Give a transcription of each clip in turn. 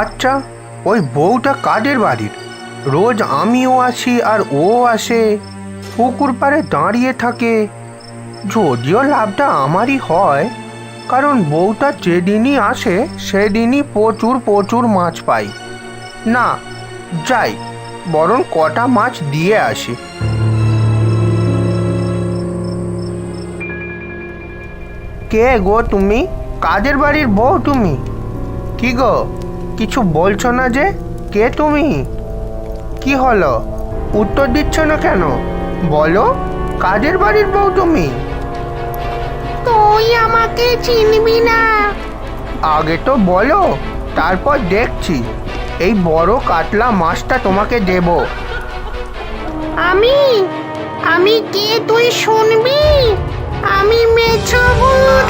আচ্ছা, ওই বউটা কাদের বাড়ির? রোজ আমিও আসি আর ও আসে, পুকুর পাড়ে দাঁড়িয়ে থাকে। যদিও লাভটা আমারই হয়, কারণ বউটা যেদিনই আসে সেদিনই প্রচুর প্রচুর মাছ পাই। না, যাই বরং কটা মাছ দিয়ে আসি। কে গো তুমি? কাদের বাড়ির বউ তুমি? কি গো, কিছু বলছো না যে? কে তুমি? কি হলো, উত্তর দিচ্ছ না কেন? বলো, কাদের বাড়ির বউ তুমি? তুই আমাকে চিনবি না। আগে তো বলো, তারপর দেখছি এই বড় কাতলা মাছটা তোমাকে দেব। আমি আমি কে তুই শুনবি? আমি মেছো ভূত।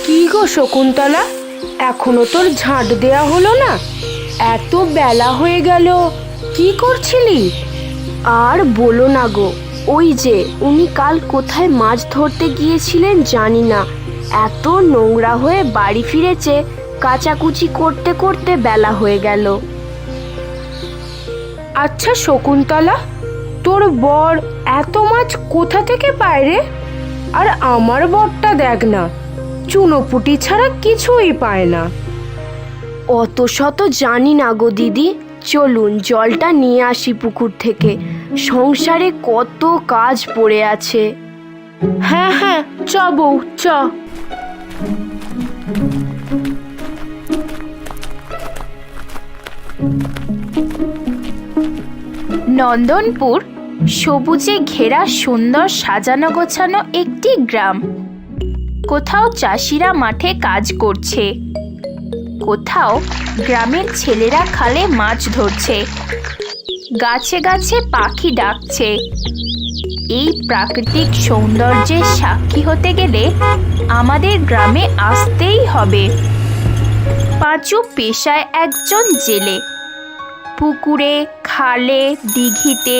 কি গো শকুন্তলা, এখনো তোর ঝাঁট দেয়া হলো না? এত বেলা হয়ে গেল, কি করছিলি? আর বলো না গো, ওই যে উনি কাল কোথায় মাছ ধরতে গিয়েছিলেন জানি না, এত নোংরা হয়ে বাড়ি ফিরেছে, কাচাকুচি করতে করতে বেলা হয়ে গেল। আচ্ছা শকুন্তলা, তোর বর এত মাছ কোথা থেকে পায় রে? আর আমার বরটা দেখ না, চুনোপুটি ছাড়া কিছুই পায় না। অত শত জানি না গো দিদি, চলুন জলটা নিয়ে আসি পুকুর থেকে, সংসারে কত কাজ পড়ে আছে। হ্যাঁ হ্যাঁ, চ বউ চ। নন্দনপুর সবুজে ঘেরা সুন্দর সাজানো গোছানো একটি গ্রাম। কোথাও চাষিরা মাঠে কাজ করছে, কোথাও গ্রামের ছেলেরা খালে মাছ ধরছে, গাছে গাছে পাখি ডাকছে। এই প্রাকৃতিক সৌন্দর্যের সাক্ষী হতে গেলে আমাদের গ্রামে আসতেই হবে। পাঁচু পেশায় একজন জেলে। পুকুরে, খালে, দিঘিতে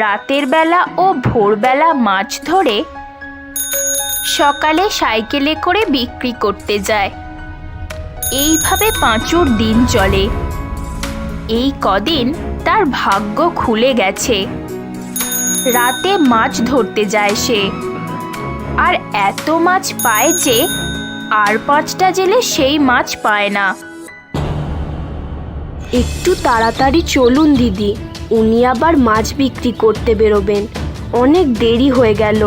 রাতের বেলা ও ভোরবেলা মাছ ধরে সকালে সাইকেলে করে বিক্রি করতে যায়। এইভাবে পাঁচুর দিন চলে। এই কদিন তার ভাগ্য খুলে গেছে, রাতে মাছ ধরতে যায় সে, আর এত মাছ পায় যে আর 5টা জেলে সেই মাছ পায় না। একটু তাড়াতাড়ি চলুন দিদি, উনি আবার মাছ বিক্রি করতে বেরোবেন। অনেক দেরি হয়ে গেল,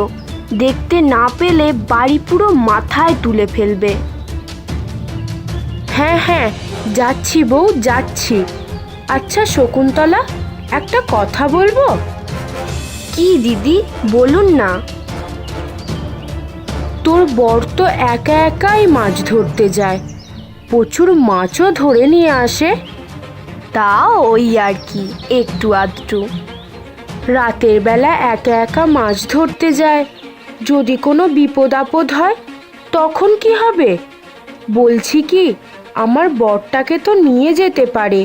দেখতে না পেলে বাড়ি পুরো মাথায় তুলে ফেলবে। হ্যাঁ হ্যাঁ, যাচ্ছি বউ যাচ্ছি। আচ্ছা শকুন্তলা, একটা কথা বলবো। কি দিদি, বলুন না। তোর বর তো একা একাই মাছ ধরতে যায়, প্রচুর মাছও ধরে নিয়ে আসে। তা ওই আর কি, একটু আধটু। রাতের বেলা একা একা মাছ ধরতে যায়, যদি কোনো বিপদ আপদ হয় তখন কি হবে? বলছি কি, আমার বরটাকে তো নিয়ে যেতে পারে,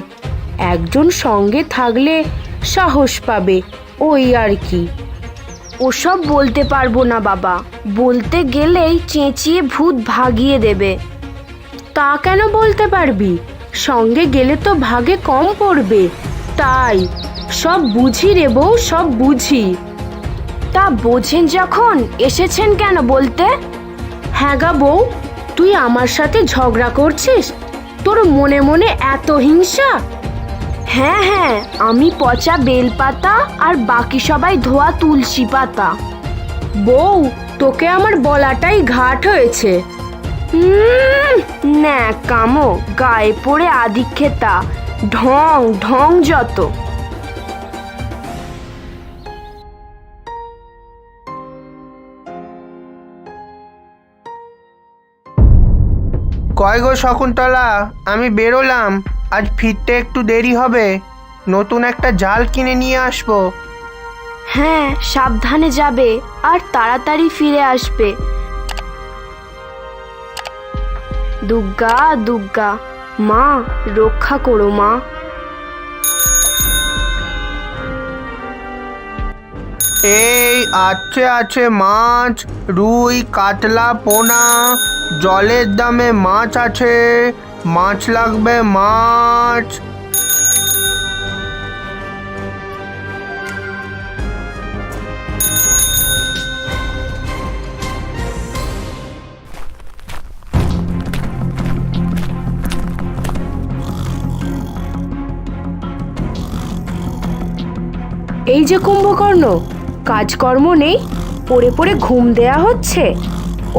একজন সঙ্গে থাকলে সাহস পাবে, ওই আর কি। ওসব বলতে পারবো না বাবা, বলতে গেলেই চেঁচিয়ে ভূত ভাগিয়ে দেবে। তা কেন বলতে পারবি? সঙ্গে গেলে তো ভাগে কম পড়বে, তাই। সব বুঝি রে বউ, সব বুঝি। তা বোঝেন যখন এসেছেন কেন বলতে? হ্যাঁ গা বউ, তুই আমার সাথে ঝগড়া করছিস? তোর মনে মনে এত হিংসা? হ্যাঁ হ্যাঁ, আমি পচা বেলপাতা আর বাকি সবাই ধোয়া তুলসী পাতা। বউ, তোকে আমার বলাটাই ঘাট হয়েছে। ন্যাকামো, গায়ে পড়ে আদিক্ষেতা, ঢং ঢং যত। কয় গো শকুন্তলা, আমি বেরোলাম। আজ ফিরতে একটু দেরি হবে, নতুন একটা জাল কিনে নিয়ে আসবো। হ্যাঁ, সাবধানে যাবে আর তাড়াতাড়ি ফিরে আসবে। দুর্গা দুর্গা, মা রক্ষা করো মা। এই আছে মাছ, রুই, কাতলা, পোনা। জলের দামে মাছ আছে, মাছ লাগবে মাছ। এই যে কুম্ভকর্ণ, কাজকর্ম নেই, পড়ে পড়ে ঘুম দেয়া হচ্ছে।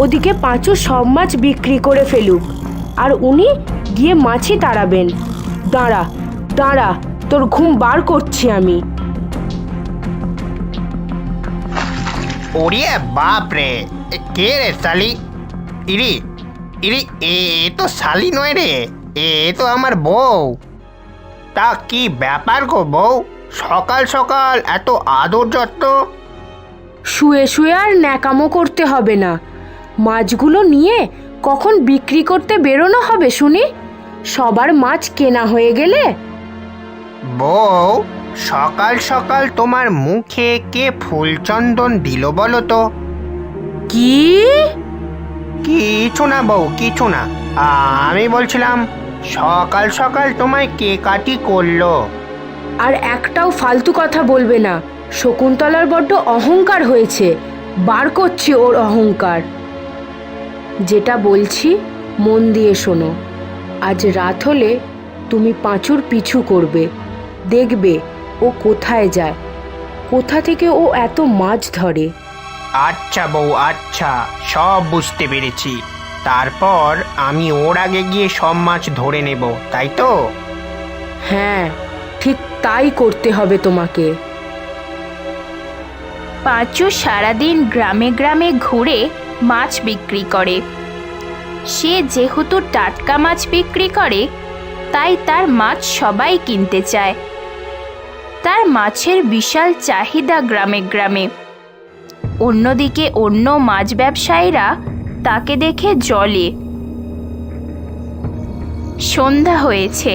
ওদিকে পাঁচু সব মাছ বিক্রি করে ফেলুক, আর উনি গিয়ে মাছই তাড়াবেন। দাঁড়া দাঁড়া, তোর ঘুম বার করছি আমি। ওরে বাপ রে, কে রে শালি? ইরি ইরি, এ তো শালি নয় রে, এ তো আমার বউ। তা কি ব্যাপার গো বউ, সকাল সকাল এত আদর যত্ন? শুয়ে শুয়ে আর ন্যাকামো করতে হবে না। মাছগুলো নিয়ে কখন বিক্রি করতে বেরোনো হবে শুনি? সবার মাছ কেনা হয়ে গেলে। বউ, সকাল সকাল তোমার মুখে কে ফুলচন্দন দিল বলো তো? কি? কিছু না বউ, কিছু না। আমি বলছিলাম, সকাল সকাল তোমায় কে কাটি করলো? আর একটাও ফালতু কথা বলবে না। শকুন্তলার বড্ড অহংকার হয়েছে, বার করছি ওর অহংকার। যেটা বলছি মন দিয়ে শোনো। আজ রাত হলে তুমি পাঁচুর পিছু করবে, দেখবে ও কোথায় যায়, কোথা থেকে ও এত মাছ ধরে। আচ্ছা বউ, আচ্ছা, সব বুঝতে পেরেছি। তারপর আমি ওর আগে গিয়ে সব মাছ ধরে নেব, তাই তো? হ্যাঁ, ঠিক তাই করতে হবে তোমাকে। পাঁচু সারাদিন গ্রামে গ্রামে ঘুরে মাছ বিক্রি করে। সে যেহেতু টাটকা মাছ বিক্রি করে, তাই তার মাছ সবাই কিনতে চায়। তার মাছের বিশাল চাহিদা গ্রামে গ্রামে। অন্যদিকে অন্য মাছ ব্যবসায়ীরা তাকে দেখে জ্বলে। সন্ধ্যা হয়েছে,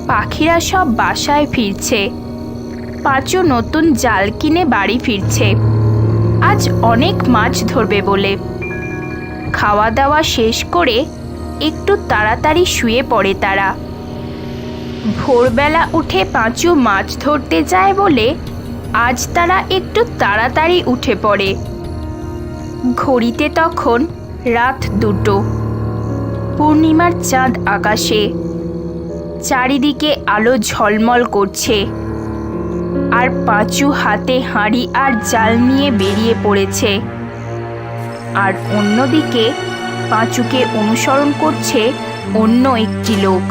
পাখিরা সব বাসায় ফিরছে। পাঁচু নতুন জাল কিনে বাড়ি ফিরছে, আজ অনেক মাছ ধরবে বলে। খাওয়া দাওয়া শেষ করে একটু তাড়াতাড়ি শুয়ে পড়ে তারা। ভোরবেলা উঠে পাঁচু মাছ ধরতে যায় বলে আজ তারা একটু তাড়াতাড়ি উঠে পড়ে। ঘড়িতে তখন রাত 2টো। পূর্ণিমার চাঁদ আকাশে, চারিদিকে আলো ঝলমল করছে। আর পাঁচু হাতে হাঁড়ি আর জাল নিয়ে বেরিয়ে পড়েছে। আর অন্যদিকে পাঁচুকে অনুসরণ করছে অন্য একটি লোক।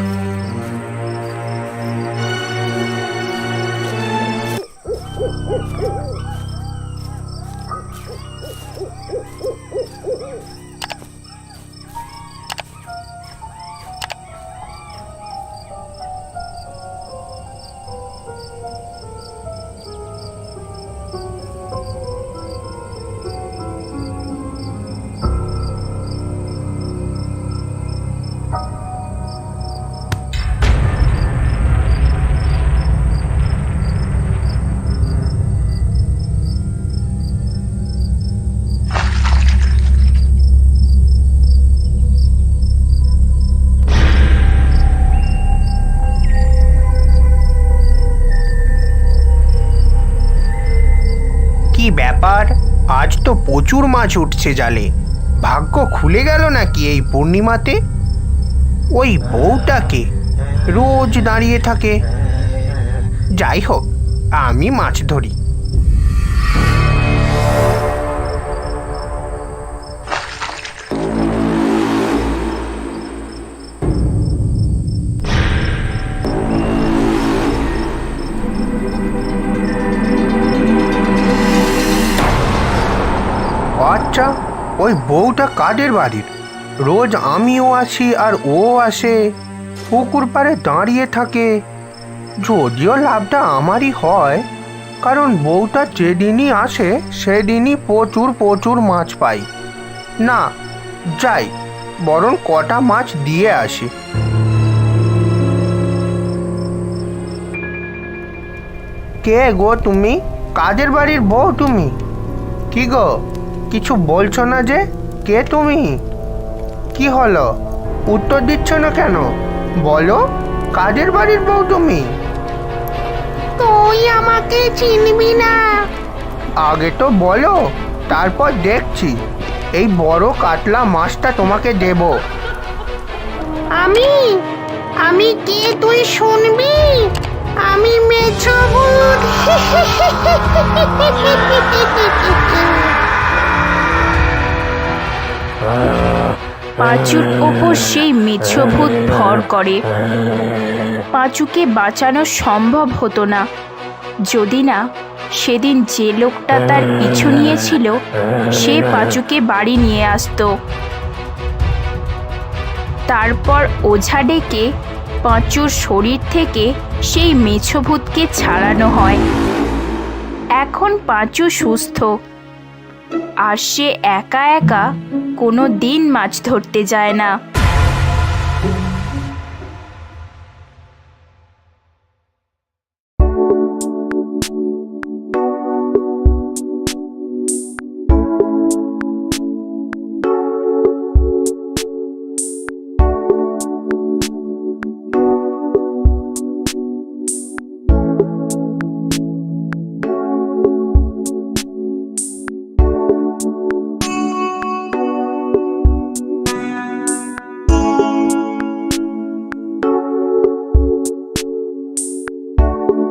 তো প্রচুর মাছ উঠছে জালে। ভাগ্য খুলে গেল নাকি এই পূর্ণিমাতে? ওই বউটাকে রোজ দাঁড়িয়ে থাকে। যাই হোক, আমি মাছ ধরি। আচ্ছা, ওই বউটা কাদের বাড়ির? রোজ আমিও আসি আর ও আসে, পুকুর পাড়ে দাঁড়িয়ে থাকে। যদিও লাভটা আমারই হয়, কারণ বউটা যেদিনই আসে সেদিনই প্রচুর প্রচুর মাছ পাই। না, যাই বরং কটা মাছ দিয়ে আসি। কে গো তুমি? কাদের বাড়ির বউ তুমি? কি গো, কিছু বলছো না যে? কে তুমি? কি হলো, উত্তর দিচ্ছ না কেন? বলো, কাদের বাড়ির বউ তুমি? তুই আমাকে চিনবি না। আগে তো বলো, তারপর দেখছি। এই বড় কাতলা মাছটা তোমাকে দেব। আমি কে তুই শুনবি? আমি মেছো ভূত। পাঁচুর ওপর সেই মেছভূত ভর করে। পাঁচুকে বাঁচানো সম্ভব হতো না, যদি না সেদিন যে লোকটা তার পিছু নিয়েছিল সে পাঁচুকে বাড়ি নিয়ে আসতো। তারপর ওঝা ডেকে পাঁচুর শরীর থেকে সেই মেছভূতকে ছাড়ানো হয়। এখন পাঁচু সুস্থ, আর সে একা একা কোনো দিন মাছ ধরতে যায় না।